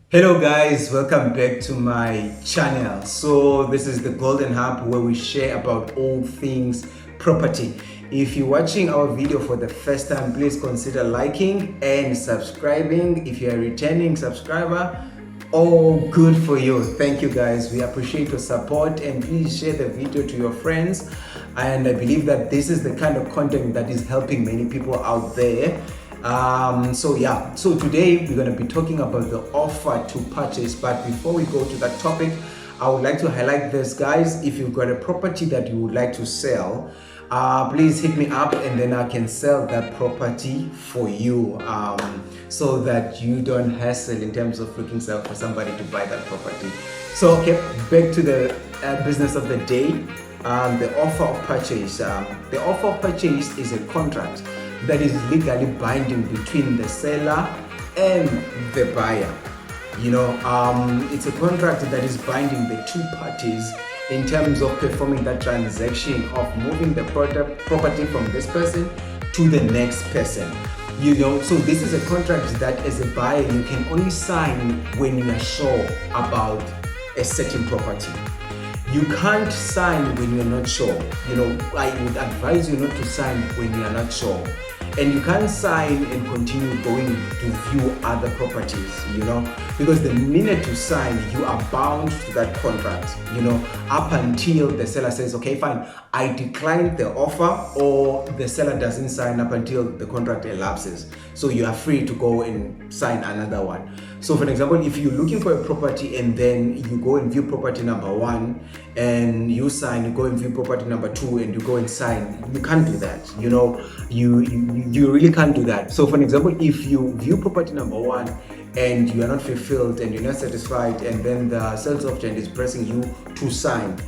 Hello guys, welcome back to my channel. So this is the Golden Hub where we share about all things property. If you're watching our video for the first time, please consider liking and subscribing. If you're a returning subscriber, all good for you. Thank you guys, we appreciate your support, and please share the video to your friends. And I believe that this is the kind of content that is helping many people out there. So today we're going to be talking about the offer to purchase. But before we go to that topic, I would like to highlight this, guys. If you've got a property that you would like to sell, please hit me up and then I can sell that property for you, so that you don't hassle in terms of looking for somebody to buy that property. So okay, back to the business of the day. The offer of purchase. The offer of purchase is a contract that is legally binding between the seller and the buyer. It's a contract that is binding the two parties in terms of performing that transaction of moving the property from this person to the next person. So this is a contract that as a buyer you can only sign when you are sure about a certain property. You can't sign when you're not sure. I would advise you not to sign when you are not sure. And you can't sign and continue going to view other properties, because the minute you sign, you are bound to that contract, up until the seller says, okay, fine, I decline the offer, or the seller doesn't sign up until the contract elapses. So you are free to go and sign another one. So for example, if you're looking for a property and then you go and view property number 1 and you sign, you go and view property number 2 and you go and sign, you can't do that. You really can't do that. So for example, if you view property number 1 and you are not fulfilled and you're not satisfied, and then the sales agent is pressing you to sign,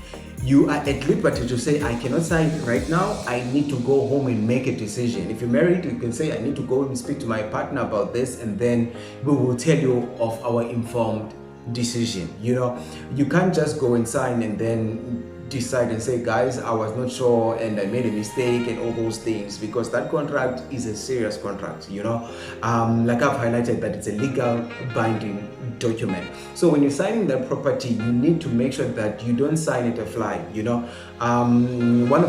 you are at liberty to say, I cannot sign right now, I need to go home and make a decision. If you're married, you can say, I need to go and speak to my partner about this, and then we will tell you of our informed decision. You can't just go and sign and then decide and say, guys, I was not sure and I made a mistake and all those things, because that contract is a serious contract. Like I've highlighted, that it's a legal binding document. So when you're signing that property, you need to make sure that you don't sign it a fly. One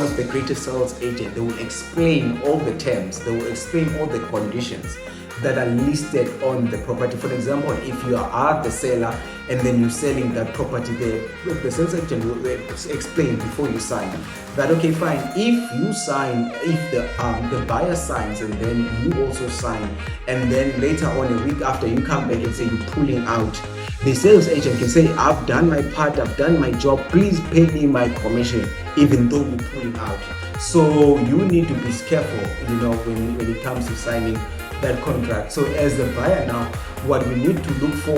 of the greatest sales agents, they will explain all the terms, they will explain all the conditions that are listed on the property. For example, if you are the seller and then you're selling that property, the sales agent will explain before you sign that, okay, fine, if you sign, if the buyer signs and then you also sign, and then later on, a week after, you come back and say you're pulling out, the sales agent can say, I've done my part, I've done my job, please pay me my commission, even though you're pulling out. So you need to be careful, when it comes to signing that contract. So as the buyer now, what we need to look for,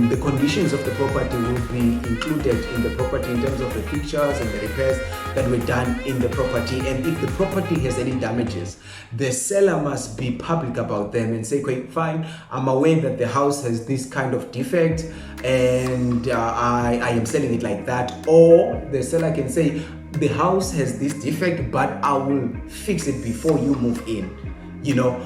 the conditions of the property will be included in the property in terms of the fixtures and the repairs that were done in the property. And if the property has any damages, the seller must be public about them and say, okay, fine, I'm aware that the house has this kind of defect and I am selling it like that. Or the seller can say, the house has this defect, but I will fix it before you move in.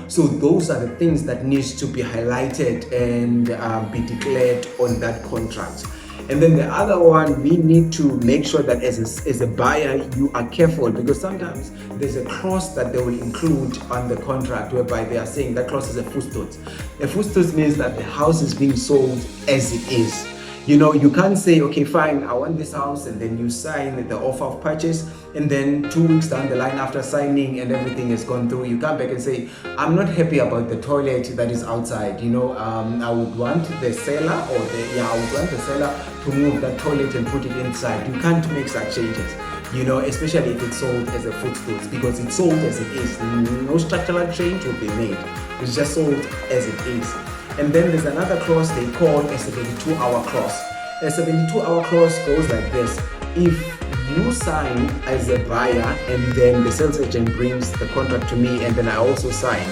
So those are the things that needs to be highlighted and be declared on that contract. And then the other one, we need to make sure that as a buyer, you are careful, because sometimes there's a clause that they will include on the contract whereby they are saying that clause is a footnote. A footnote means that the house is being sold as it is. You can't say, okay, fine, I want this house, and then you sign the offer of purchase, and then 2 weeks down the line after signing and everything has gone through, you come back and say, I'm not happy about the toilet that is outside. I would want the seller to move that toilet and put it inside. You can't make such changes, especially if it's sold as a footstool, because it's sold as it is. No structural change will be made. It's just sold as it is. And then there's another clause they call a 72-hour clause. A 72-hour clause goes like this. If you sign as a buyer and then the sales agent brings the contract to me and then I also sign,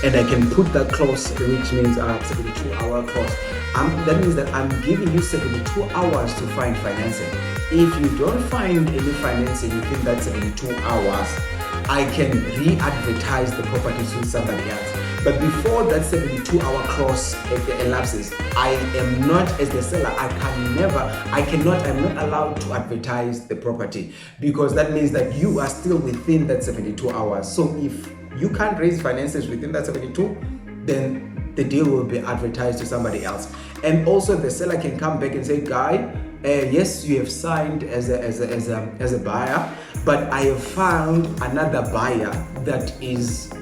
and I can put that clause, which means 72-hour clause. That means that I'm giving you 72 hours to find financing. If you don't find any financing within that 72 hours, I can re-advertise the property to somebody else. But before that 72-hour clause elapses, I am not, as the seller, I'm not allowed to advertise the property, because that means that you are still within that 72 hours. So if you can't raise finances within that 72, then the deal will be advertised to somebody else. And also the seller can come back and say, guy, yes, you have signed as a buyer, but I have found another buyer that is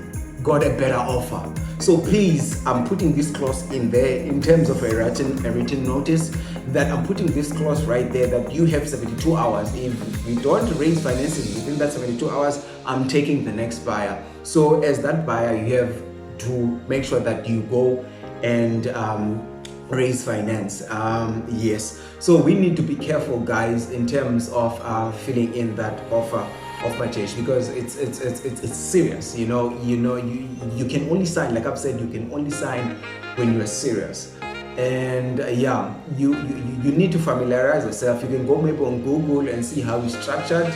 got a better offer. So please, I'm putting this clause in there in terms of a written notice, that I'm putting this clause right there that you have 72 hours. If we don't raise finances within that 72 hours, I'm taking the next buyer. So as that buyer, you have to make sure that you go and raise finance. Yes, so we need to be careful, guys, in terms of filling in that offer of purchase, because it's serious. You can only sign, like I've said, you can only sign when you are serious. And yeah, you need to familiarize yourself. You can go maybe on Google and see how it's structured.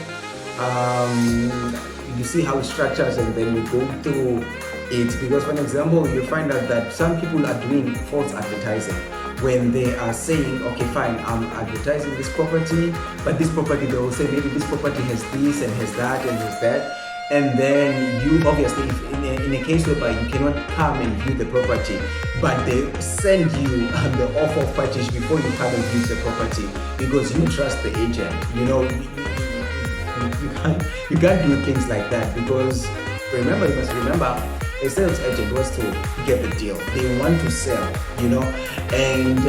You see how it's structured, and then you go through it, because for example, you find out that some people are doing false advertising when they are saying, okay, fine, I'm advertising this property, but this property, they will say maybe this property has this and has that and has that. And then you obviously, if in a case whereby you cannot come and view the property, but they send you the offer of purchase before you come and view the property, because you trust the agent. You can't do things like that, because you must remember, a sales agent wants to get the deal. They want to sell, and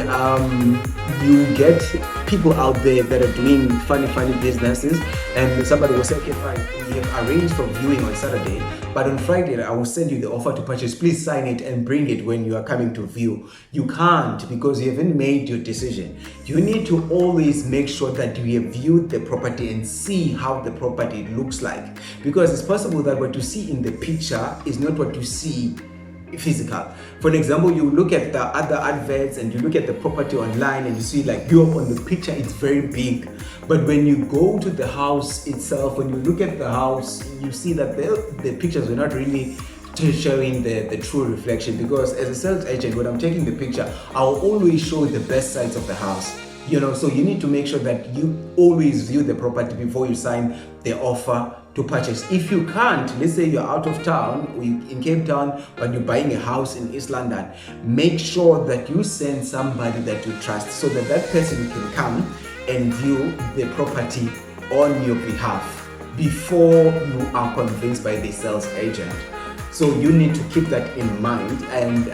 you get people out there that are doing funny businesses, and somebody will say, okay, fine, we have arranged for viewing on Saturday, but on Friday I will send you the offer to purchase. Please sign it and bring it when you are coming to view. You can't, because you haven't made your decision. You need to always make sure that you have viewed the property and see how the property looks like, because it's possible that what you see in the picture is not what you see physical. For example, you look at the other adverts and you look at the property online and you see, like, you're on the picture, it's very big, but when you go to the house itself, when you look at the house, you see that the pictures were not really showing the true reflection. Because as a sales agent, when I'm taking the picture, I'll always show the best sides of the house. So you need to make sure that you always view the property before you sign the offer to purchase. If you can't, let's say you're out of town, or you're in Cape Town, but you're buying a house in East London, make sure that you send somebody that you trust, so that that person can come and view the property on your behalf before you are convinced by the sales agent. So you need to keep that in mind and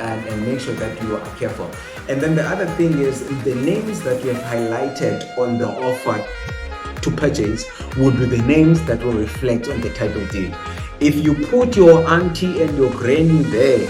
make sure that you are careful. And then the other thing is, the names that you have highlighted on the offer to purchase would be the names that will reflect on the title deed. If you put your auntie and your granny there,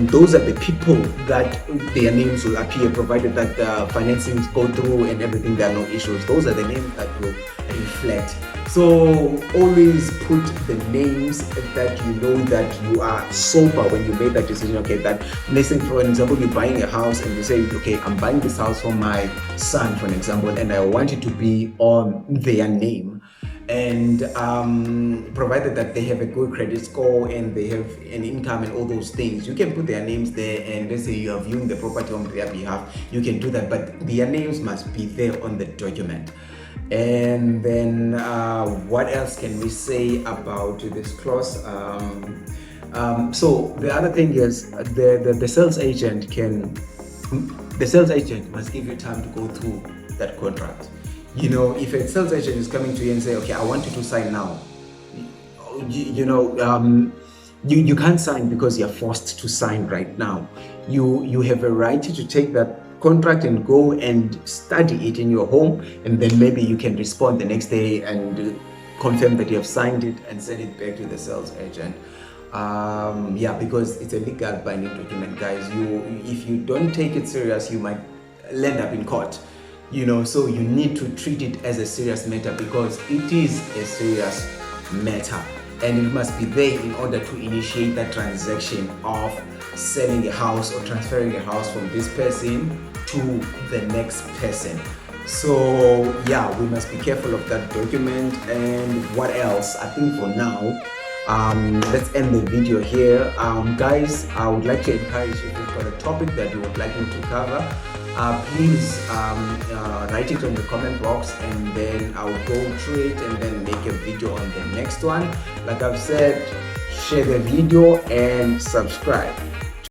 those are the people that their names will appear, provided that the financings go through and everything, there are no issues. Those are the names that will reflect. So always put the names that you know that you are sober when you made that decision. Okay, that, let's say for example, you're buying a house and you say, okay, I'm buying this house for my son, for example, and I want it to be on their name. And provided that they have a good credit score and they have an income and all those things, you can put their names there. And let's say you are viewing the property on their behalf, you can do that, but their names must be there on the document. And then what else can we say about this clause? So the other thing is, the sales agent must give you time to go through that contract. If a sales agent is coming to you and say, okay, I want you to sign now, you can't sign because you're forced to sign right now. You have a right to take that contract and go and study it in your home, and then maybe you can respond the next day and confirm that you have signed it and send it back to the sales agent. Because it's a legal binding document, guys. If you don't take it serious, you might land up in court. So you need to treat it as a serious matter, because it is a serious matter, and it must be there in order to initiate that transaction of selling a house or transferring a house from this person to the next person. So yeah, we must be careful of that document. And what else? I think for now, let's end the video here. Guys, I would like to encourage, if you've got a topic that you would like me to cover, please write it on the comment box, and then I'll go through it and then make a video on the next one. Like I've said, share the video and subscribe.